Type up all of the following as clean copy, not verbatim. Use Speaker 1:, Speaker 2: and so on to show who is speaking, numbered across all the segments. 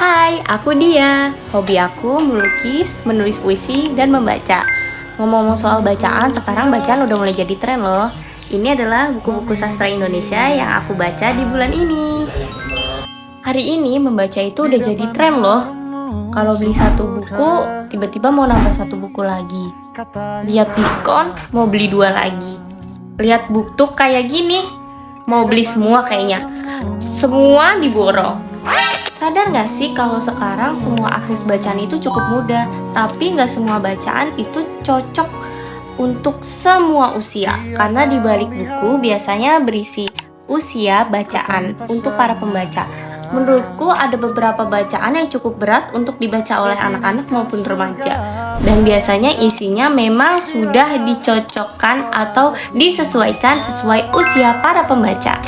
Speaker 1: Hai, aku Dia. Hobi aku melukis, menulis puisi, dan membaca. Ngomong-ngomong soal bacaan, sekarang bacaan udah mulai jadi tren loh. Ini adalah buku-buku sastra Indonesia yang aku baca di bulan ini. Hari ini membaca itu udah jadi tren loh. Kalau beli satu buku, tiba-tiba mau nambah satu buku lagi. Lihat diskon, mau beli dua lagi. Lihat booktok kayak gini, mau beli semua kayaknya. Semua diborong. Sadar gak sih kalau sekarang semua akses bacaan itu cukup mudah, tapi gak semua bacaan itu cocok untuk semua usia. Karena di balik buku biasanya berisi usia bacaan untuk para pembaca. Menurutku ada beberapa bacaan yang cukup berat untuk dibaca oleh anak-anak maupun remaja. Dan biasanya isinya memang sudah dicocokkan atau disesuaikan sesuai usia para pembaca.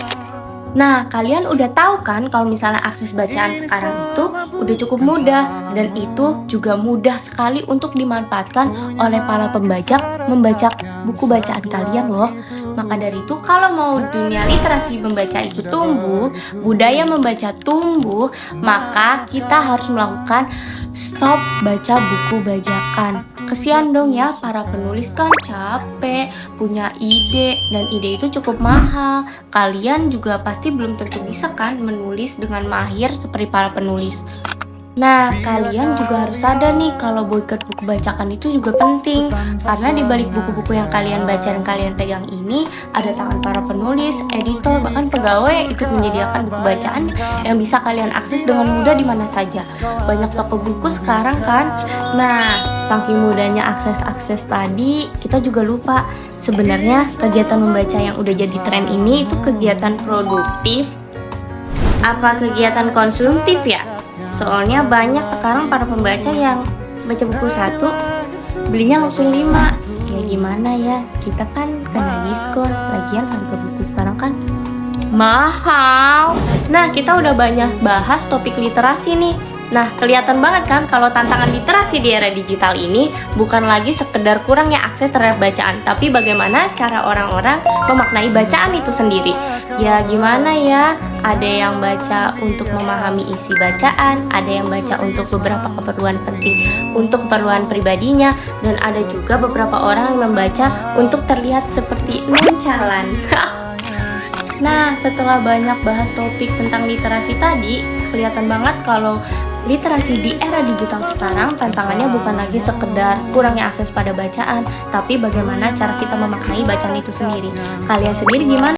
Speaker 1: Nah, kalian udah tahu kan kalau misalnya akses bacaan sekarang itu udah cukup mudah, dan itu juga mudah sekali untuk dimanfaatkan oleh para pembaca membaca buku bacaan kalian loh. Maka dari itu, kalau mau dunia literasi membaca itu tumbuh, budaya membaca tumbuh, maka kita harus melakukan stop baca buku bajakan. Kesian dong ya, para penulis kan capek, punya ide, dan ide itu cukup mahal. Kalian juga pasti belum tentu bisa kan menulis dengan mahir seperti para penulis. Nah, kalian juga harus sadar nih kalau boikot buku bacakan itu juga penting. Karena di balik buku-buku yang kalian baca dan kalian pegang ini, ada tangan para penulis, editor, bahkan pegawai yang ikut menyediakan buku bacaan yang bisa kalian akses dengan mudah di mana saja. Banyak toko buku sekarang kan. Nah, saking mudahnya akses tadi, kita juga lupa sebenarnya kegiatan membaca yang udah jadi tren ini itu kegiatan produktif apa kegiatan konsumtif ya? Soalnya banyak sekarang para pembaca yang baca buku satu belinya langsung 5. Ya gimana ya, kita kan kena diskon. Lagian harga buku sekarang kan mahal. Nah, kita udah banyak bahas topik literasi nih. Nah, kelihatan banget kan kalau tantangan literasi di era digital ini bukan lagi sekedar kurangnya akses terhadap bacaan, tapi bagaimana cara orang-orang memaknai bacaan itu sendiri. Ya gimana ya, ada yang baca untuk memahami isi bacaan, ada yang baca untuk beberapa keperluan penting, untuk keperluan pribadinya, dan ada juga beberapa orang yang membaca untuk terlihat seperti noncalan. Nah, setelah banyak bahas topik tentang literasi tadi, kelihatan banget kalau literasi di era digital sekarang tantangannya bukan lagi sekedar kurangnya akses pada bacaan, tapi bagaimana cara kita memaknai bacaan itu sendiri. Kalian sendiri gimana?